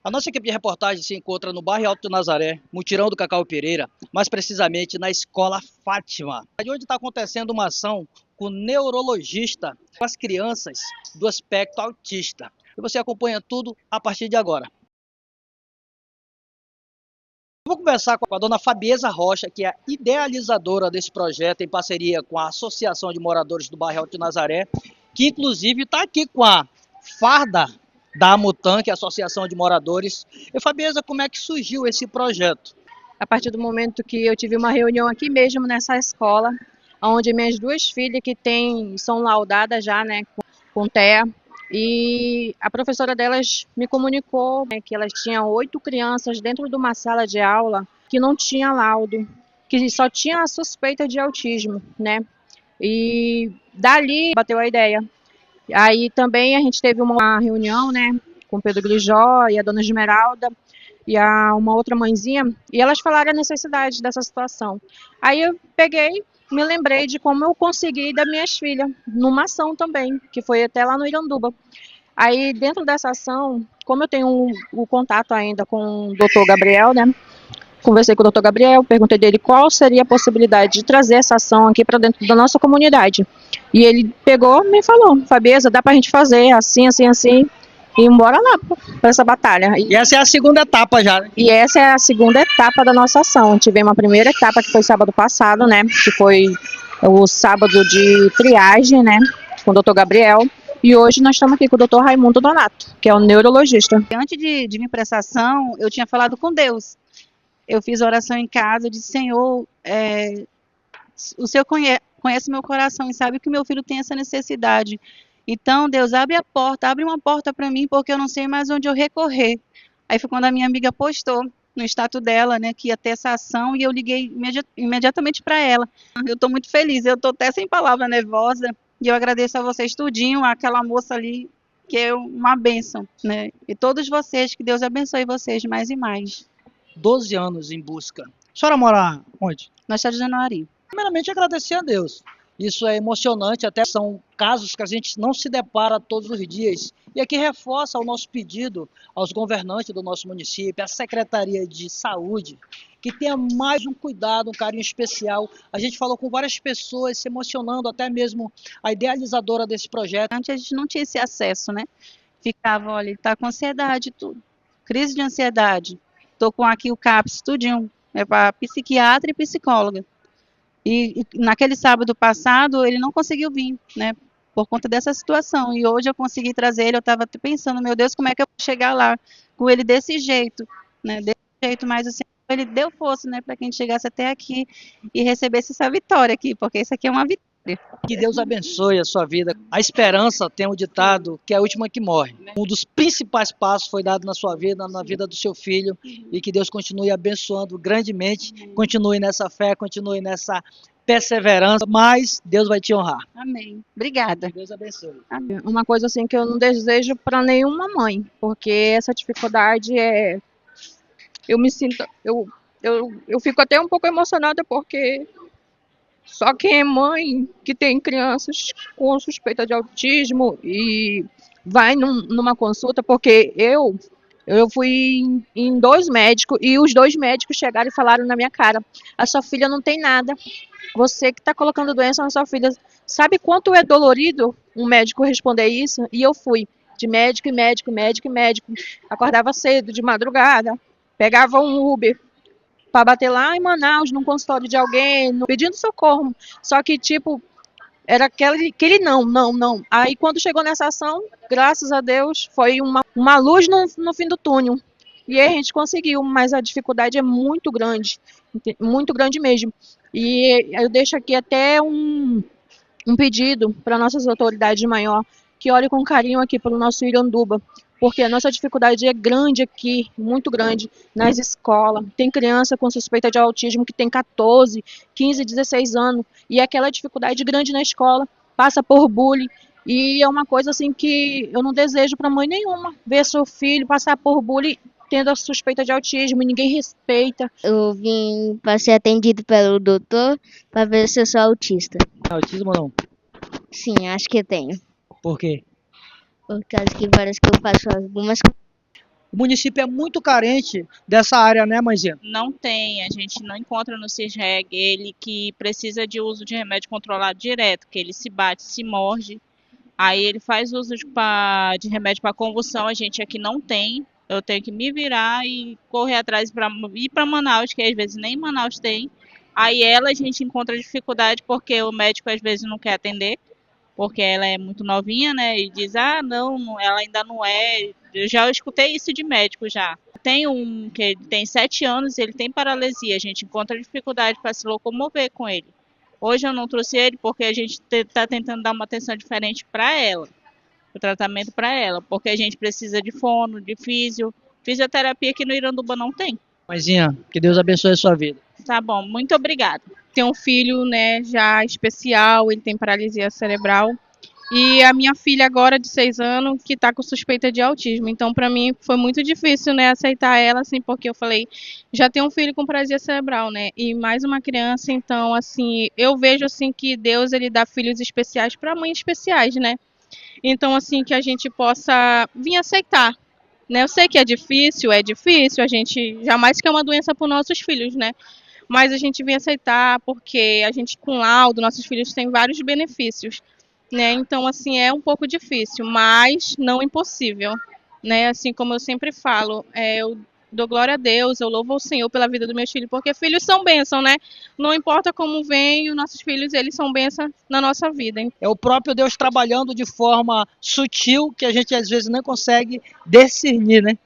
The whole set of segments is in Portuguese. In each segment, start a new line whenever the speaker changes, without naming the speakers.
A nossa equipe de reportagem se encontra no bairro Alto do Nazaré, Mutirão do Cacau Pereira, mais precisamente na Escola Fátima, onde está acontecendo uma ação com o neurologista com as crianças do aspecto autista. E você acompanha tudo a partir de agora. Vou conversar com a dona Fabiesa Rocha, que é a idealizadora desse projeto em parceria com a Associação de Moradores do Bairro Alto do Nazaré, que inclusive está aqui com a farda da Amutan, que é a Associação de Moradores. E Fabiesa, como é que surgiu esse projeto?
A partir do momento que eu tive uma reunião aqui mesmo nessa escola, onde minhas duas filhas são laudadas já, né, com TEA, e a professora delas me comunicou, né, que elas tinham 8 crianças dentro de uma sala de aula que não tinha laudo, que só tinha a suspeita de autismo, né? E dali bateu a ideia. Aí também a gente teve uma reunião, né, com o Pedro Grijó e a dona Esmeralda, e uma outra mãezinha, e elas falaram a necessidade dessa situação. Aí eu peguei, me lembrei de como eu consegui das minhas filhas, numa ação também, que foi até lá no Iranduba. Aí dentro dessa ação, como eu tenho o contato ainda com o doutor Gabriel, né? Conversei com o doutor Gabriel, perguntei dele qual seria a possibilidade de trazer essa ação aqui para dentro da nossa comunidade. E ele pegou e me falou: Fabiesa, dá para a gente fazer assim, assim, assim, e bora lá para essa batalha.
E essa é a segunda etapa já, né?
E essa é a segunda etapa da nossa ação. Tivemos a primeira etapa, que foi sábado passado, né? Que foi o sábado de triagem, né? Com o doutor Gabriel. E hoje nós estamos aqui com o doutor Raimundo Donato, que é o neurologista.
Antes de vir para essa ação, eu tinha falado com Deus. Eu fiz oração em casa, eu disse: Senhor, o Senhor conhece meu coração e sabe que meu filho tem essa necessidade. Então, Deus, abre uma porta para mim, porque eu não sei mais onde eu recorrer. Aí foi quando a minha amiga postou no status dela, né, que ia ter essa ação, e eu liguei imediatamente para ela. Eu estou muito feliz, eu estou até sem palavra, nervosa, e eu agradeço a vocês tudinho, aquela moça ali, que é uma bênção, né, e todos vocês, que Deus abençoe vocês mais e mais.
12 anos em busca. A senhora mora onde?
No estado de Januari.
Primeiramente, agradecer a Deus. Isso é emocionante, até são casos que a gente não se depara todos os dias. E aqui reforça o nosso pedido aos governantes do nosso município, à Secretaria de Saúde, que tenha mais um cuidado, um carinho especial. A gente falou com várias pessoas se emocionando, até mesmo a idealizadora desse projeto.
Antes a gente não tinha esse acesso, né? Ficava, olha, ele tá com ansiedade, tudo. Crise de ansiedade. Tô com aqui o CAPS, tudinho. É para psiquiatra e psicóloga. E naquele sábado passado, ele não conseguiu vir, né? Por conta dessa situação. E hoje eu consegui trazer ele. Eu estava pensando: meu Deus, como é que eu vou chegar lá com ele desse jeito, né? Desse jeito, mas o Senhor, ele deu força, né? Para que a gente chegasse até aqui e recebesse essa vitória aqui, porque isso aqui é uma vitória.
Que Deus abençoe a sua vida. A esperança tem um ditado que é a última que morre. Um dos principais passos foi dado na sua vida, na vida do seu filho, e que Deus continue abençoando grandemente. Continue nessa fé, continue nessa perseverança, mas Deus vai te honrar.
Amém. Obrigada.
Deus abençoe.
Amém.
Uma coisa assim que eu não desejo para nenhuma mãe, porque essa dificuldade eu me sinto, eu fico até um pouco emocionada, porque só quem é mãe que tem crianças com suspeita de autismo e vai numa consulta, porque eu fui em 2 médicos e os 2 médicos chegaram e falaram na minha cara: a sua filha não tem nada, você que está colocando doença na sua filha. Sabe quanto é dolorido um médico responder isso? E eu fui de médico em médico, médico em médico. Acordava cedo, de madrugada, pegava um Uber para bater lá em Manaus, num consultório de alguém, pedindo socorro. Só que, tipo, era aquele não, não, não. Aí, quando chegou nessa ação, graças a Deus, foi uma luz no fim do túnel. E aí a gente conseguiu, mas a dificuldade é muito grande mesmo. E eu deixo aqui até um pedido para nossas autoridades maior, que olhem com carinho aqui pelo nosso Iranduba, porque a nossa dificuldade é grande aqui, muito grande, nas escolas. Tem criança com suspeita de autismo que tem 14, 15, 16 anos, e aquela dificuldade grande na escola, passa por bullying, e é uma coisa assim que eu não desejo para mãe nenhuma, ver seu filho passar por bullying tendo a suspeita de autismo, e ninguém respeita.
Eu vim para ser atendido pelo doutor para ver se eu sou autista.
Autismo não?
Sim, acho que eu tenho.
Por quê?
Por causa que parece que eu faço algumas coisas.
O município é muito carente dessa área, né, mãezinha?
Não tem, a gente não encontra no CISREG ele que precisa de uso de remédio controlado direto, que ele se bate, se morde. Aí ele faz uso de remédio para convulsão, a gente aqui não tem. Eu tenho que me virar e correr atrás para ir para Manaus, que às vezes nem Manaus tem. Aí a gente encontra dificuldade porque o médico às vezes não quer atender, porque ela é muito novinha, né? E diz, ah, não, ela ainda não é. Eu já escutei isso de médico já. Tem um que ele tem 7 anos e ele tem paralisia. A gente encontra dificuldade para se locomover com ele. Hoje eu não trouxe ele porque a gente está tentando dar uma atenção diferente para ela, o tratamento para ela, porque a gente precisa de fono, de fisioterapia que no Iranduba não tem.
Mãezinha, que Deus abençoe a sua vida.
Tá bom, muito obrigada. Tem um filho, né, já especial, ele tem paralisia cerebral. E a minha filha agora de 6 anos, que está com suspeita de autismo. Então, para mim, foi muito difícil, né, aceitar ela, assim, porque eu falei, já tenho um filho com paralisia cerebral, né, e mais uma criança. Então, assim, eu vejo, assim, que Deus, ele dá filhos especiais para mães especiais, né. Então, assim, que a gente possa vir aceitar, né. Eu sei que é difícil, a gente jamais quer uma doença para os nossos filhos, né. Mas a gente vem aceitar porque a gente, com laudo, nossos filhos têm vários benefícios, né? Então, assim, é um pouco difícil, mas não impossível, né? Assim como eu sempre falo, eu dou glória a Deus, eu louvo ao Senhor pela vida dos meus filhos, porque filhos são bênção, né? Não importa como vem, os nossos filhos, eles são bênção na nossa vida.
É o próprio Deus trabalhando de forma sutil que a gente às vezes não consegue discernir, né?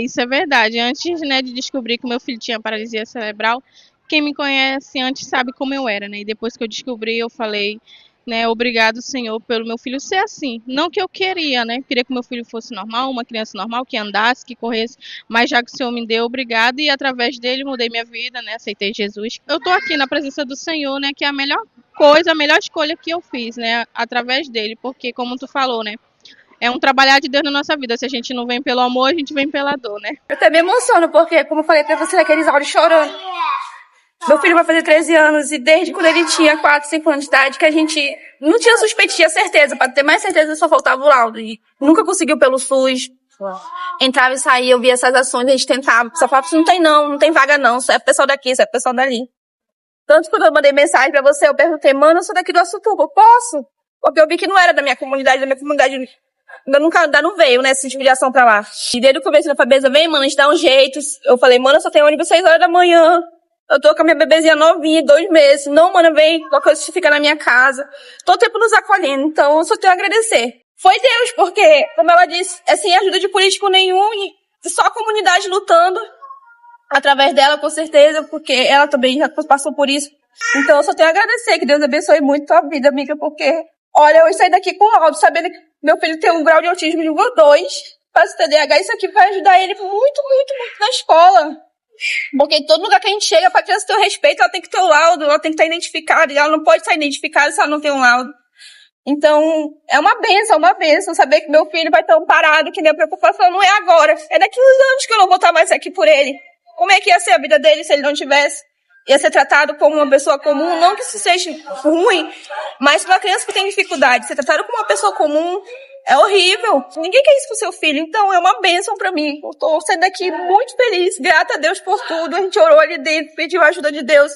Isso é verdade. Antes, né, de descobrir que o meu filho tinha paralisia cerebral, quem me conhece antes sabe como eu era, né? E depois que eu descobri, eu falei, né, obrigado, Senhor, pelo meu filho ser assim. Não que eu queria, né? Queria que meu filho fosse normal, uma criança normal, que andasse, que corresse, mas já que o Senhor me deu, obrigado, e através dele mudei minha vida, né? Aceitei Jesus. Eu tô aqui na presença do Senhor, né, que é a melhor coisa, a melhor escolha que eu fiz, né, através dele, porque como tu falou, né, é um trabalhar de Deus na nossa vida. Se a gente não vem pelo amor, a gente vem pela dor, né?
Eu até me emociono, porque, como eu falei pra você, aqueles áudios chorando. Meu filho vai fazer 13 anos, e desde quando ele tinha 4, 5 anos de idade, que a gente não tinha suspeita, tinha certeza. Pra ter mais certeza, só faltava o laudo. E nunca conseguiu pelo SUS. Entrava e saía, eu via essas ações, a gente tentava. Só falava, não tem não, não tem vaga não, só é pessoal daqui, só é pessoal dali. Tanto que quando eu mandei mensagem pra você, eu perguntei, mano, eu sou daqui do Açutuba, eu posso? Porque eu vi que não era da minha comunidade ainda não veio, né, essa filiação pra lá. E desde o começo da Fabeza, vem, mano, a gente dá um jeito. Eu falei, mano, eu só tenho ônibus 6 horas da manhã. Eu tô com a minha bebezinha novinha, 2 meses. Não, mano, vem, qualquer coisa você fica na minha casa. Todo tempo nos acolhendo, então eu só tenho a agradecer. Foi Deus, porque, como ela disse, é sem ajuda de político nenhum e só a comunidade lutando através dela, com certeza, porque ela também já passou por isso. Então eu só tenho a agradecer, que Deus abençoe muito a vida, amiga, porque, olha, eu saí daqui com o laudo, sabendo que meu filho tem um grau de autismo de nível 2, faz TDAH, isso aqui vai ajudar ele muito, muito, muito na escola. Porque em todo lugar que a gente chega, pra criança ter o respeito, ela tem que ter o laudo, ela tem que estar identificada, e ela não pode estar identificada se ela não tem um laudo. Então, é uma bênção saber que meu filho vai estar amparado, que minha preocupação não é agora, é daqui uns anos que eu não vou estar mais aqui por ele. Como é que ia ser a vida dele se ele não tivesse? Ia ser tratado como uma pessoa comum, não que isso seja ruim, mas para uma criança que tem dificuldade, ser tratado como uma pessoa comum é horrível. Ninguém quer isso pro seu filho, então é uma bênção para mim. Eu tô saindo daqui muito feliz, grata a Deus por tudo. A gente orou ali dentro, pediu a ajuda de Deus.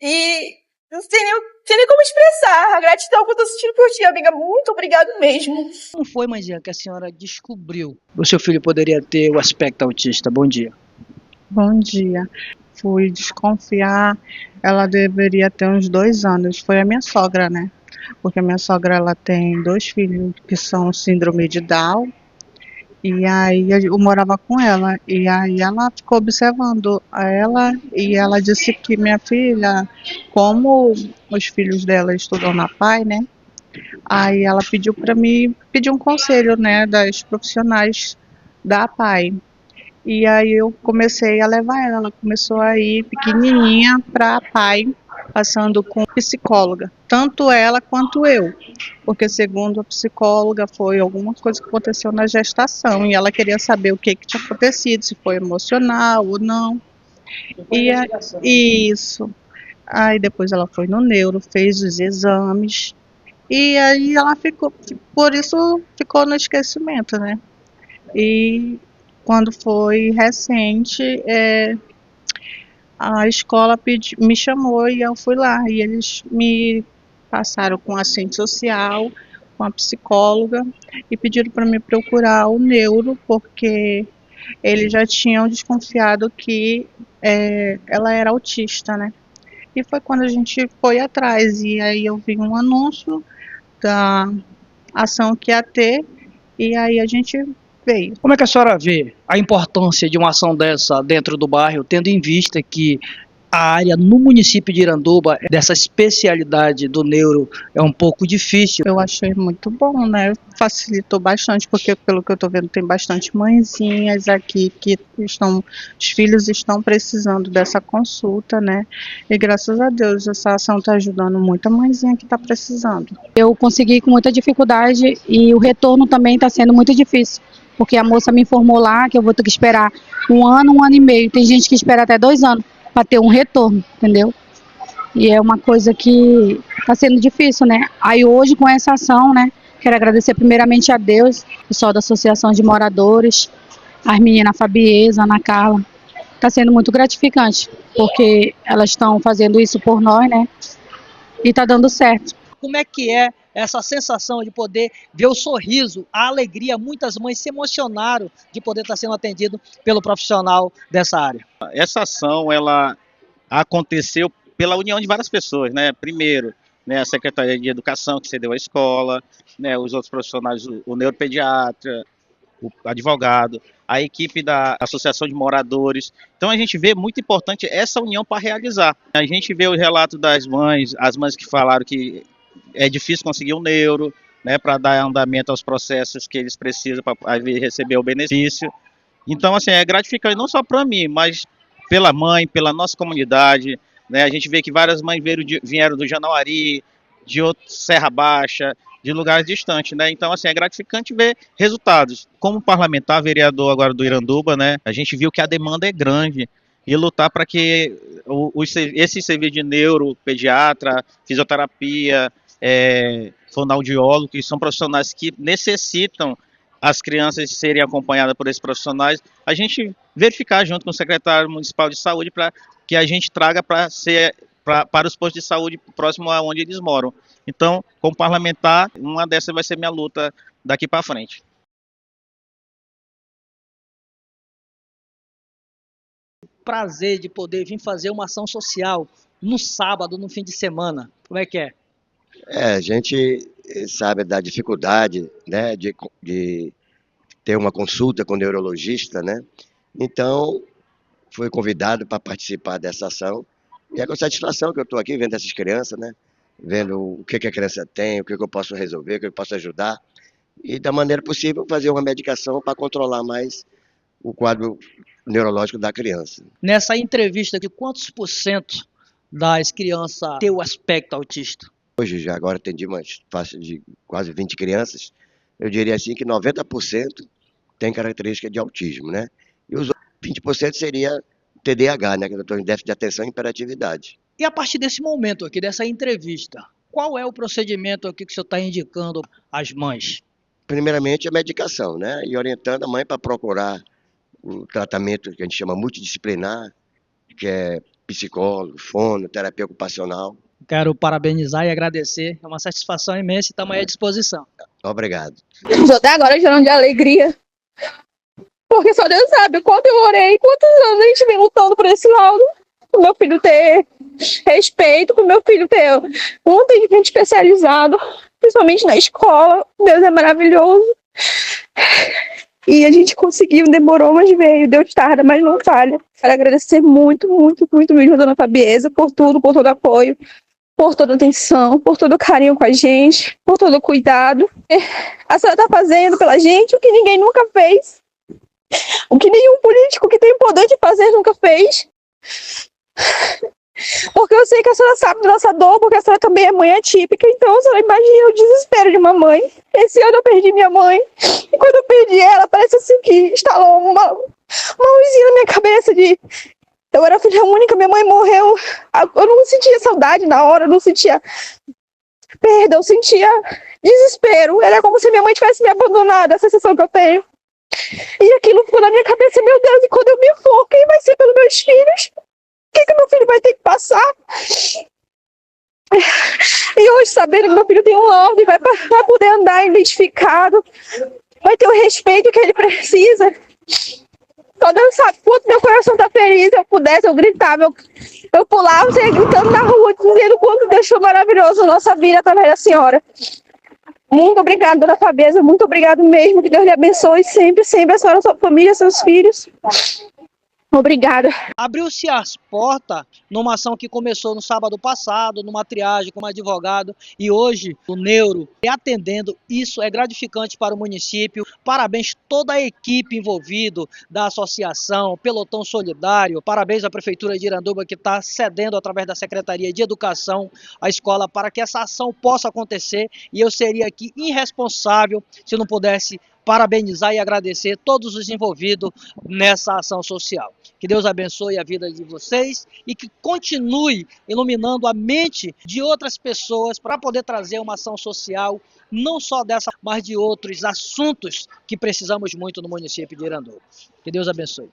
E não sei nem como expressar a gratidão que eu tô sentindo por ti, amiga. Muito obrigado mesmo.
Como foi, mãezinha, que a senhora descobriu que o seu filho poderia ter o aspecto autista? Bom dia.
Bom dia. Fui desconfiar, ela deveria ter uns 2 anos. Foi a minha sogra, né? Porque a minha sogra, ela tem 2 filhos que são síndrome de Down. E aí eu morava com ela. E aí ela ficou observando a ela. E ela disse que minha filha, como os filhos dela estudam na PAI, né? Aí ela pediu para mim, pediu um conselho, né? Das profissionais da PAI. E aí eu comecei a levar ela. Ela começou a ir pequenininha para a PAI, passando com psicóloga, tanto ela quanto eu, porque segundo a psicóloga foi alguma coisa que aconteceu na gestação e ela queria saber o que tinha acontecido, se foi emocional ou não. Isso. Aí depois ela foi no neuro, fez os exames e aí ela ficou, por isso ficou no esquecimento, né? E quando foi recente, a escola me chamou e eu fui lá. E eles me passaram com a assistente social, com a psicóloga e pediram para me procurar o neuro, porque eles já tinham desconfiado que ela era autista, né? E foi quando a gente foi atrás. E aí eu vi um anúncio da ação que ia ter, e aí a gente veio.
Como é que a senhora vê a importância de uma ação dessa dentro do bairro, tendo em vista que a área no município de Iranduba, dessa especialidade do neuro, é um pouco difícil?
Eu achei muito bom, né? Facilitou bastante, porque pelo que eu tô vendo, tem bastante mãezinhas aqui que os filhos estão precisando dessa consulta, né? E graças a Deus essa ação tá ajudando muita mãezinha que tá precisando.
Eu consegui com muita dificuldade e o retorno também está sendo muito difícil, porque a moça me informou lá que eu vou ter que esperar um ano e meio. Tem gente que espera até 2 anos para ter um retorno, entendeu? E é uma coisa que está sendo difícil, né? Aí hoje com essa ação, né? Quero agradecer primeiramente a Deus, pessoal da Associação de Moradores, as meninas Fabiesa, Ana Carla. Está sendo muito gratificante, porque elas estão fazendo isso por nós, né? E está dando certo.
Como é que é essa sensação de poder ver o sorriso, a alegria? Muitas mães se emocionaram de poder estar sendo atendido pelo profissional dessa área.
Essa ação, ela aconteceu pela união de várias pessoas, né? Primeiro, né, a Secretaria de Educação, que cedeu a escola, né, os outros profissionais, o neuropediatra, o advogado, a equipe da Associação de Moradores. Então a gente vê muito importante essa união para realizar. A gente vê o relato das mães, as mães que falaram que é difícil conseguir um neuro, né, para dar andamento aos processos que eles precisam para receber o benefício. Então, assim, é gratificante não só para mim, mas pela mãe, pela nossa comunidade, né? A gente vê que várias mães vieram do Janauari, de Serra Baixa, de lugares distantes, né? Então, assim, é gratificante ver resultados. Como parlamentar, vereador agora do Iranduba, né? A gente viu que a demanda é grande e lutar para que esse serviço de neuro, pediatra, fisioterapia, fonoaudiólogo, que são profissionais que necessitam as crianças serem acompanhadas por esses profissionais, a gente verificar junto com o secretário municipal de saúde para que a gente traga para os postos de saúde próximo a onde eles moram. Então, como parlamentar, uma dessas vai ser minha luta daqui para frente.
Prazer de poder vir fazer uma ação social no sábado, no fim de semana. Como é que é?
A gente sabe da dificuldade, né, de ter uma consulta com o neurologista, né? Então, fui convidado para participar dessa ação. E é com satisfação que eu estou aqui vendo essas crianças, né? Vendo o que a criança tem, o que eu posso resolver, o que eu posso ajudar. E, da maneira possível, fazer uma medicação para controlar mais o quadro neurológico da criança.
Nessa entrevista, de quantos % das crianças têm o aspecto autista?
Hoje, já agora atendi uma faixa de quase 20 crianças, eu diria assim que 90% tem característica de autismo, né? E os 20% seria TDAH, né? Que é o déficit de atenção e hiperatividade.
E a partir desse momento aqui, dessa entrevista, qual é o procedimento aqui que o senhor está indicando às mães?
Primeiramente, a medicação, né? E orientando a mãe para procurar o tratamento que a gente chama multidisciplinar, que é psicólogo, fono, terapia ocupacional.
Quero parabenizar e agradecer. É uma satisfação imensa e estamos aí à disposição.
Obrigado.
Estou até agora chorando de alegria. Porque só Deus sabe o quanto eu orei, quantos anos a gente vem lutando por esse laudo. Para o meu filho ter respeito, para o meu filho ter um atendimento especializado, principalmente na escola. Deus é maravilhoso. E a gente conseguiu, demorou, mas veio. Deus tarda, mas não falha. Quero agradecer muito, muito, muito mesmo a dona Fabiesa por tudo, por todo o apoio, por toda a atenção, por todo o carinho com a gente, por todo o cuidado. A senhora está fazendo pela gente o que ninguém nunca fez. O que nenhum político que tem poder de fazer nunca fez. Porque eu sei que a senhora sabe da nossa dor, porque a senhora também é mãe atípica, então a senhora imagina o desespero de uma mãe. Esse ano eu perdi minha mãe, e quando eu perdi ela, parece assim que instalou uma luzinha na minha cabeça de... Eu era filha única, minha mãe morreu, eu não sentia saudade na hora, eu não sentia perda, eu sentia desespero. Era como se minha mãe tivesse me abandonado, a sensação que eu tenho. E aquilo ficou na minha cabeça, meu Deus, e quando eu me for, quem vai ser pelos meus filhos? O que meu filho vai ter que passar? E hoje, sabendo que meu filho tem um ordem, vai poder andar identificado, vai ter o respeito que ele precisa. Só Deus sabe quanto meu coração tá feliz. Se eu pudesse, eu gritava, eu pulava, eu ia gritando na rua, dizendo quanto Deus foi maravilhoso na nossa vida através da senhora. Muito obrigada, dona Fabeza, muito obrigado mesmo. Que Deus lhe abençoe sempre, sempre, a senhora, sua família, seus filhos. Obrigada.
Abriu-se as portas numa ação que começou no sábado passado, numa triagem como advogado, e hoje o neuro atendendo. Isso é gratificante para o município. Parabéns toda a equipe envolvida da associação, Pelotão Solidário. Parabéns à Prefeitura de Iranduba, que está cedendo através da Secretaria de Educação a escola para que essa ação possa acontecer, e eu seria aqui irresponsável se não pudesse parabenizar e agradecer todos os envolvidos nessa ação social. Que Deus abençoe a vida de vocês e que continue iluminando a mente de outras pessoas para poder trazer uma ação social, não só dessa, mas de outros assuntos que precisamos muito no município de Iranduba. Que Deus abençoe.